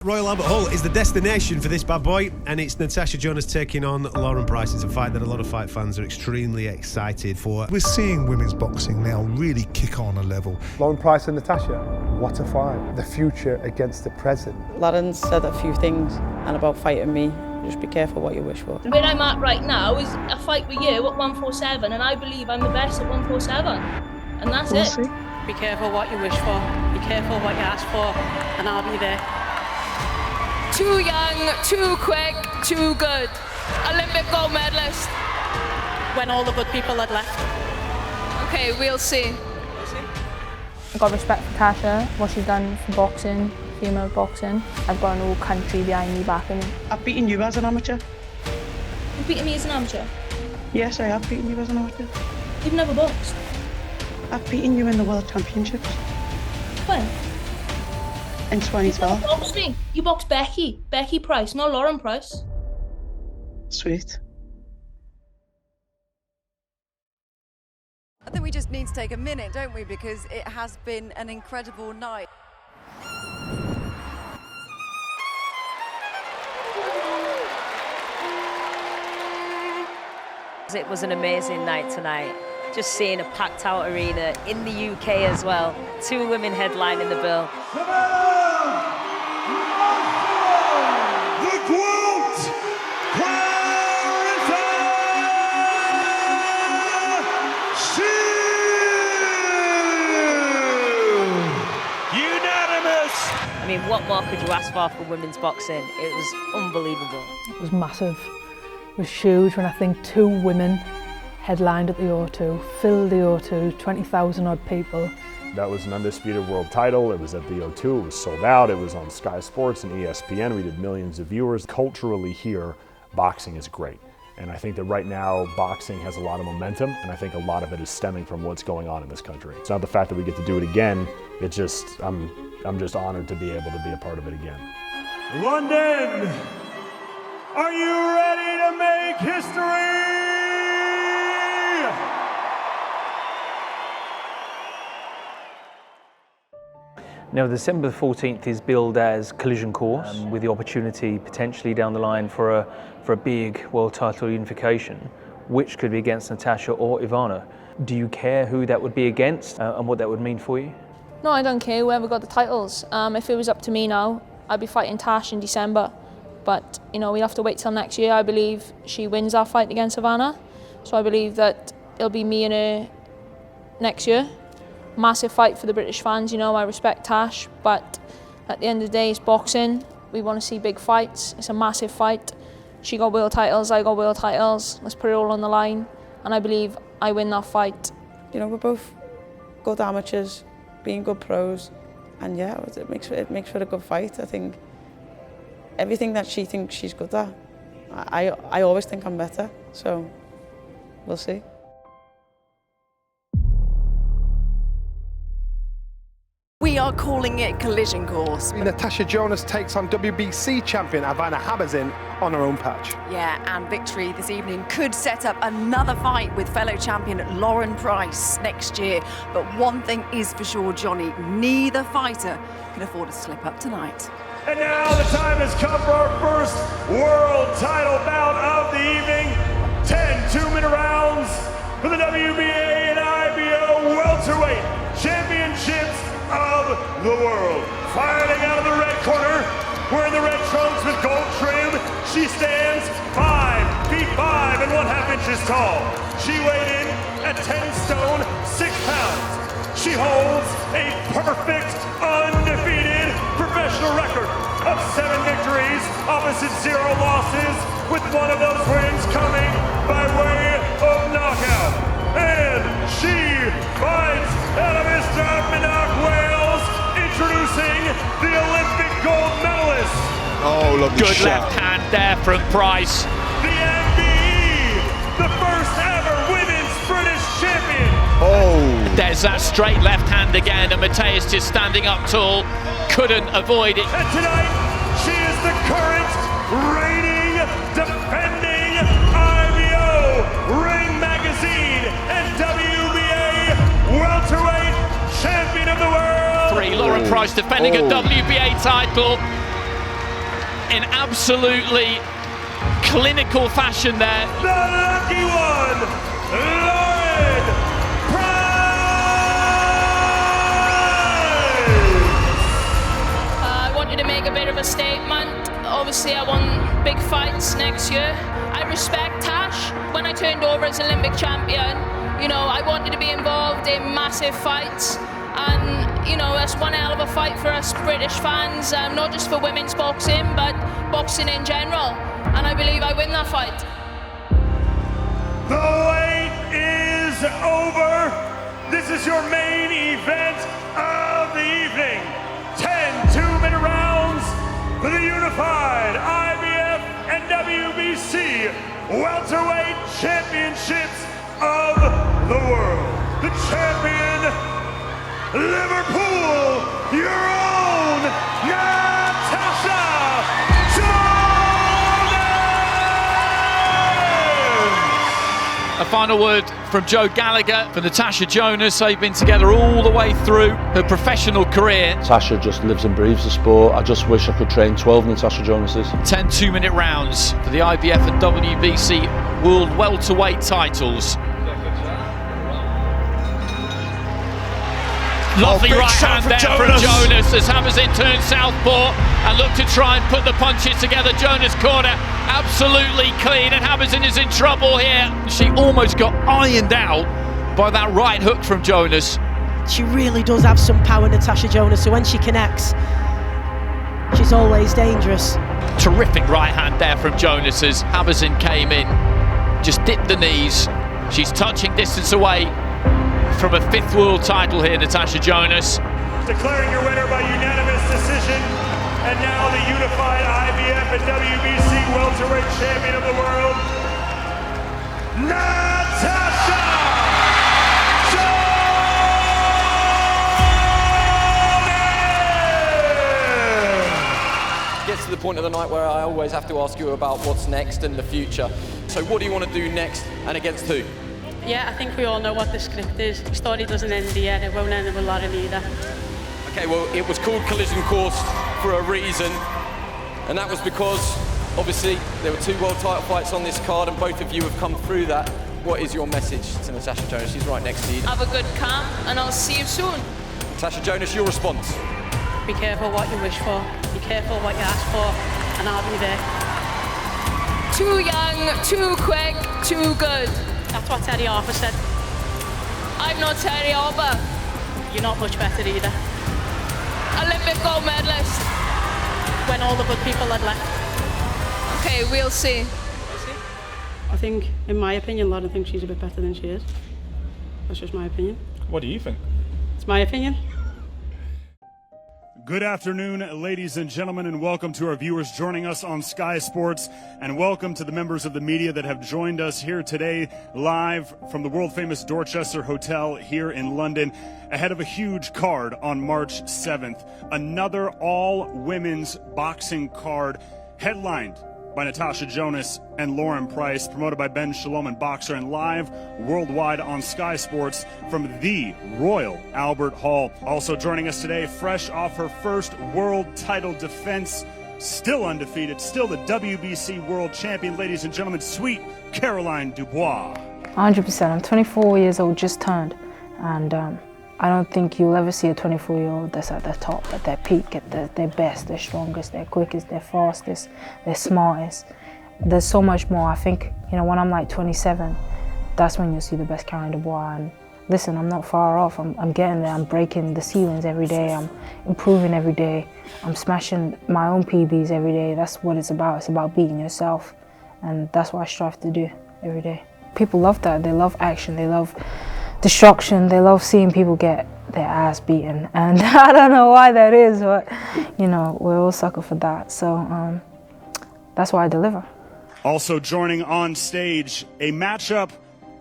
Royal Albert Hall is the destination for this bad boy, and it's Natasha Jonas taking on Lauren Price. It's a fight that a lot of fight fans are extremely excited for. We're seeing women's boxing now really kick on a level. Lauren Price and Natasha, what a fight. The future against the present. Lauren said a few things and about fighting me. Just be careful what you wish for. Where I'm at right now is a fight with you at 147, and I believe I'm the best at 147. And that's it. See. Be careful what you wish for, be careful what you ask for, and I'll be there. Too young, too quick, too good. Olympic gold medalist. When all the good people had left. Okay, we'll see. I've got respect for Natasha, what she's done for boxing, female boxing. I've got a whole country behind me, backing me. I've beaten you as an amateur. You've beaten me as an amateur? Yes, I have beaten you as an amateur. You've never boxed? I've beaten you in the World Championships. When? In You 2012. boxed me. You boxed Becky Price, not Lauren Price. Sweet. I think we just need to take a minute, don't we? Because it has been an incredible night. It was an amazing night tonight. Just seeing a packed out arena in the UK as well. 2 women headlining the bill. The quote, Clarissa unanimous. I mean, what more could you ask for women's boxing? It was unbelievable. It was massive. It was huge when I think 2 women headlined at the O2, filled the O2, 20,000 odd people. That was an undisputed world title. It was at the O2, it was sold out, it was on Sky Sports and ESPN. We did millions of viewers. Culturally here, boxing is great. And I think that right now, boxing has a lot of momentum, and I think a lot of it is stemming from what's going on in this country. It's not the fact that we get to do it again, it's just, I'm just honored to be able to be a part of it again. London, are you ready to make history? Now, December 14th is billed as collision course, with the opportunity potentially down the line for a big world title unification, which could be against Natasha or Ivana. Do you care who that would be against and what that would mean for you? No, I don't care whoever got the titles. If it was up to me now, I'd be fighting Tash in December. But, you know, we have to wait till next year. I believe she wins our fight against Ivana. So I believe that it'll be me and her next year. Massive fight for the British fans, you know, I respect Tash, but at the end of the day, it's boxing. We want to see big fights. It's a massive fight. She got world titles, I got world titles. Let's put it all on the line, and I believe I win that fight. You know, we're both good amateurs, being good pros, and yeah, it makes for a good fight. I think everything that she thinks she's good at, I always think I'm better, so we'll see. We are calling it collision course. Natasha Jonas takes on WBC champion Ivana Habazin on her own patch. Yeah, and victory this evening could set up another fight with fellow champion Lauren Price next year. But one thing is for sure, Johnny, neither fighter can afford to slip up tonight. And now the time has come for our first world title bout of the evening. 10 2-minute rounds for the WBA and IBO welterweight championships of the world. Fighting out of the red corner, wearing the red trunks with gold trim, she stands 5 feet 5 and 1/2 inches tall. She weighed in at 10 stone 6 pounds. She holds a perfect, undefeated professional record of 7 victories, opposite 0 losses, with one of those wins coming by way of knockout. And she fights out of Minnock, Wales, introducing the Olympic gold medalist. Oh, lovely Good shot. left hand there from Price. The MBE, the first ever women's British champion. Oh. There's that straight left hand again, and Mateus just standing up tall, couldn't avoid it. And tonight, she is the current reigning, defending IBO Ring Magazine and WBA welterweight champion of the world. 3, Lauren Price defending a WBA title. in absolutely clinical fashion there. The lucky one, Lauren Price! I wanted to make a bit of a statement. Obviously, I want big fights next year. I respect Tash. When I turned over as Olympic champion, you know, I wanted to be involved in massive fights. And, you know, that's one hell of a fight for us British fans, not just for women's boxing, but boxing in general. And I believe I win that fight. The wait is over. This is your main event of the evening. 10 two-minute rounds for the unified IBF and WBC welterweight championships of the world. The champion, Liverpool, your own Natasha A final word from Joe Gallagher, for Natasha Jonas. They've been together all the way through her professional career. Natasha just lives and breathes the sport. I just wish I could train 12 Natasha Jonases. 10 two-minute rounds for the IBF and WBC World Welterweight titles. Lovely right hand there from Jonas as Hamazin turns southpaw and looked to try and put the punches together. Jonas corner absolutely clean, and Hamazin is in trouble here. She almost got ironed out by that right hook from Jonas. She really does have some power, Natasha Jonas, so when she connects, she's always dangerous. Terrific right hand there from Jonas as Hamazin came in, just dipped the knees. She's touching distance away from a 5th world title here, Natasha Jonas. declaring your winner by unanimous decision, and now the unified IBF and WBC welterweight champion of the world, Natasha Jonas! Gets to the point of the night where I always have to ask you about what's next and the future. So what do you want to do next, and against who? Yeah, I think we all know what the script is. The story doesn't end yet, it won't end with Lauren either. Okay, well, it was called Collision Course for a reason, and that was because, obviously, there were 2 world title fights on this card, and both of you have come through that. What is your message to Natasha Jonas? She's right next to you. Have a good camp, and I'll see you soon. Natasha Jonas, your response? Be careful what you wish for, be careful what you ask for, and I'll be there. Too young, too quick, too good. That's what Terry Harper said. I'm not Terry Harper. You're not much better either. Olympic gold medalist. When all the good people had left. Okay, we'll see. I think, in my opinion, Lauren thinks she's a bit better than she is. That's just my opinion. What do you think? It's my opinion. Good afternoon, ladies and gentlemen, and welcome to our viewers joining us on Sky Sports, and welcome to the members of the media that have joined us here today live from the world-famous Dorchester Hotel here in London, ahead of a huge card on March 7th. Another all-women's boxing card headlined by Natasha Jonas and Lauren Price, promoted by Ben Shalom and Boxer, and live worldwide on Sky Sports from the Royal Albert Hall. Also joining us today, fresh off her first world title defense, still undefeated, still the WBC world champion, ladies and gentlemen, Sweet Caroline Dubois. 100%. I'm 24 years old, just turned, and I don't think you'll ever see a 24-year-old that's at their top, at their peak, at their best, their strongest, their quickest, their fastest, their smartest. There's so much more. I think, you know, when I'm like 27, that's when you'll see the best Caroline Dubois. And listen, I'm not far off. I'm getting there. I'm breaking the ceilings every day. I'm improving every day. I'm smashing my own PBs every day. That's what it's about. It's about beating yourself. And that's what I strive to do every day. People love that. They love action. They love destruction. They love seeing people get their ass beaten, and I don't know why that is, but you know, we're all sucker for that. So that's why I deliver. Also joining on stage, a matchup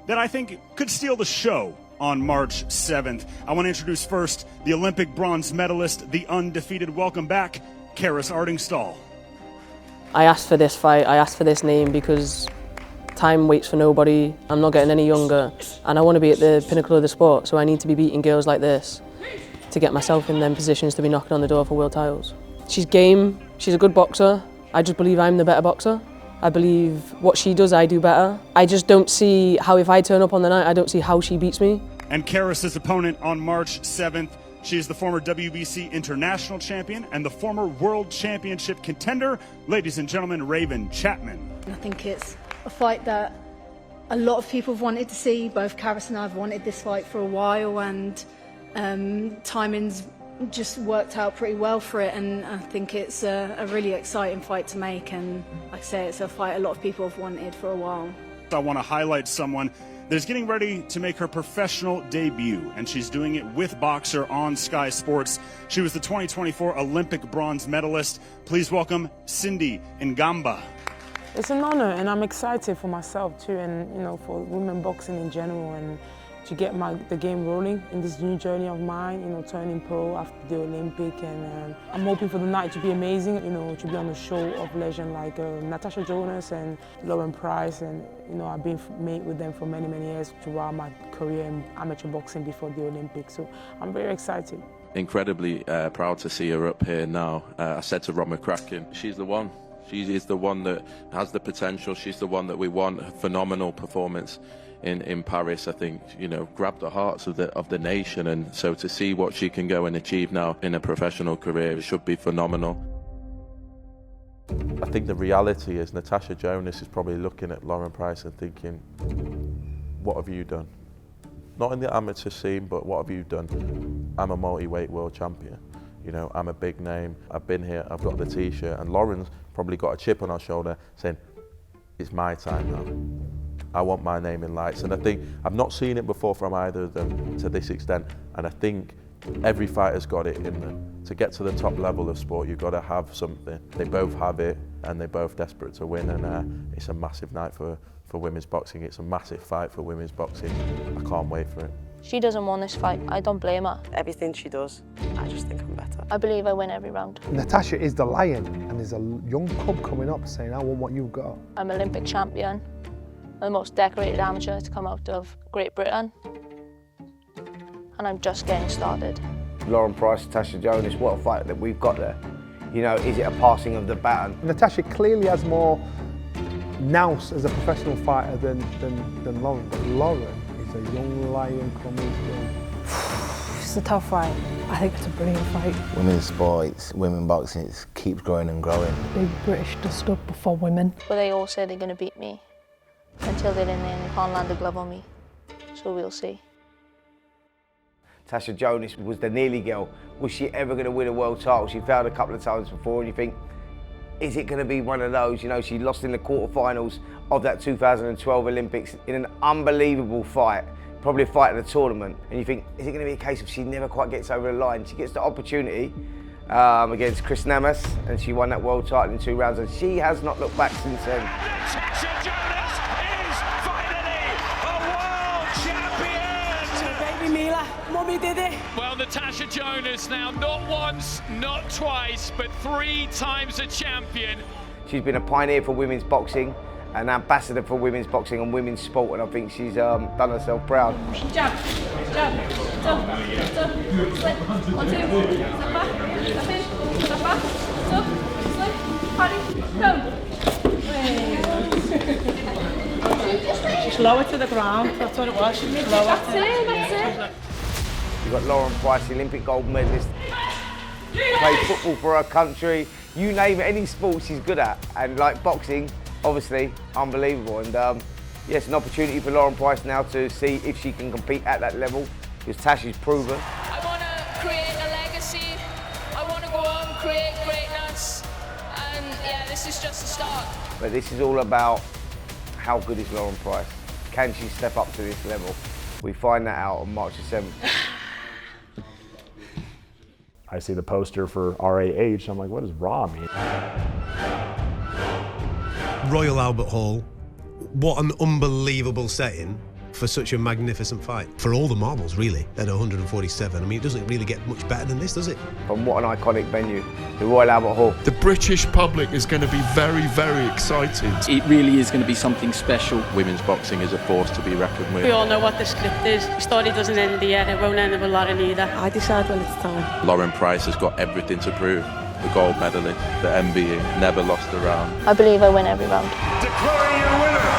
that I think could steal the show on March 7th. I want to introduce first the Olympic bronze medalist, the undefeated. Welcome back, Karis Ardingstall. I asked for this fight. I asked for this name because time waits for nobody. I'm not getting any younger, and I want to be at the pinnacle of the sport, so I need to be beating girls like this to get myself in them positions to be knocking on the door for world titles. She's game, she's a good boxer, I just believe I'm the better boxer. I believe what she does, I do better. I just don't see how, if I turn up on the night, I don't see how she beats me. And Karis's opponent on March 7th, she is the former WBC International Champion and the former World Championship contender. Ladies and gentlemen, Raven Chapman. I think it's a fight that a lot of people have wanted to see. Both Karis and I have wanted this fight for a while, and timing's just worked out pretty well for it, and I think it's a really exciting fight to make, and like I say, it's a fight a lot of people have wanted for a while. I want to highlight someone that's getting ready to make her professional debut, and she's doing it with Boxer on Sky Sports. She was the 2024 Olympic bronze medalist. Please welcome Cindy Ngamba. It's an honor, and I'm excited for myself too, and you know, for women boxing in general, and to get the game rolling in this new journey of mine, you know, turning pro after the Olympic. And I'm hoping for the night to be amazing, you know, to be on a show of legend like Natasha, Jonas and Lauren Price. And, you know, I've been mate with them for many, many years throughout my career in amateur boxing before the Olympics. So I'm very excited. Incredibly proud to see her up here now. I said to Rob McCracken, she's the one. She is the one that has the potential. She's the one that we want. A phenomenal performance in Paris, I think, you know, grabbed the hearts of the nation, and so to see what she can go and achieve now in a professional career, it should be phenomenal. I think the reality is Natasha Jonas is probably looking at Lauren Price and thinking, what have you done? Not in the amateur scene, but what have you done? I'm a multi-weight world champion. You know, I'm a big name. I've been here, I've got the T-shirt, and Lauren's probably got a chip on her shoulder saying, it's my time now. I want my name in lights. And I think I've not seen it before from either of them to this extent. And I think every fighter's got it in them. To get to the top level of sport, you've got to have something. They both have it, and they're both desperate to win. And it's a massive night for women's boxing. It's a massive fight for women's boxing. I can't wait for it. She doesn't want this fight. I don't blame her. Everything she does, I just think I'm better. I believe I win every round. Natasha is the lion, and there's a young cub coming up saying, I want what you've got. I'm Olympic champion. I'm the most decorated amateur to come out of Great Britain. And I'm just getting started. Lauren Price, Natasha Jonas, what a fight that we've got there. You know, is it a passing of the baton? Natasha clearly has more nous as a professional fighter than Lauren. But Lauren is a young lion coming through. It's a tough fight. I think it's a brilliant fight. Women's sports, women boxing, it keeps growing and growing. Big British just up before women. But they all say they're going to beat me. Until they're in there and they can't land a glove on me. So we'll see. Natasha Jonas was the nearly girl. Was she ever going to win a world title? She failed a couple of times before, and you think, is it going to be one of those? You know, she lost in the quarterfinals of that 2012 Olympics in an unbelievable fight, probably a fight in the tournament. And you think, is it going to be a case of she never quite gets over the line? She gets the opportunity against Chris Namas, and she won that world title in 2 rounds, and she has not looked back since then. Natasha Jonas is finally a world champion! Baby Mila, Mummy did it. Well, Natasha Jonas now, not once, not twice, but 3 times a champion. She's been a pioneer for women's boxing, an ambassador for women's boxing and women's sport, and I think she's done herself proud. Jab, jab, stop, slip, 1, 2, step back, step in, step back, stop, slip, party, go. Just lower to the ground, that's what it was. Lower. That's it. You've got Lauren Price, the Olympic gold medalist, played football for her country, you name it, any sport she's good at, and like boxing, obviously, unbelievable. And yes, an opportunity for Lauren Price now to see if she can compete at that level, because Tasha's proven. I want to create a legacy. I want to go on, create greatness. And yeah, this is just a start. But this is all about how good is Lauren Price. Can she step up to this level? We find that out on March the 7th. I see the poster for RAH, I'm like, what does RAW mean? Royal Albert Hall, what an unbelievable setting for such a magnificent fight. For all the marbles, really, at 147. I mean, it doesn't really get much better than this, does it? And what an iconic venue, the Royal Albert Hall. The British public is going to be very, very excited. It really is going to be something special. Women's boxing is a force to be reckoned with. We all know what the script is. The story doesn't end here, it won't end with Lauren either. I decide when it's time. Lauren Price has got everything to prove. the gold medalist, the MBE, never lost a round. I believe I win every round. Declaring your winner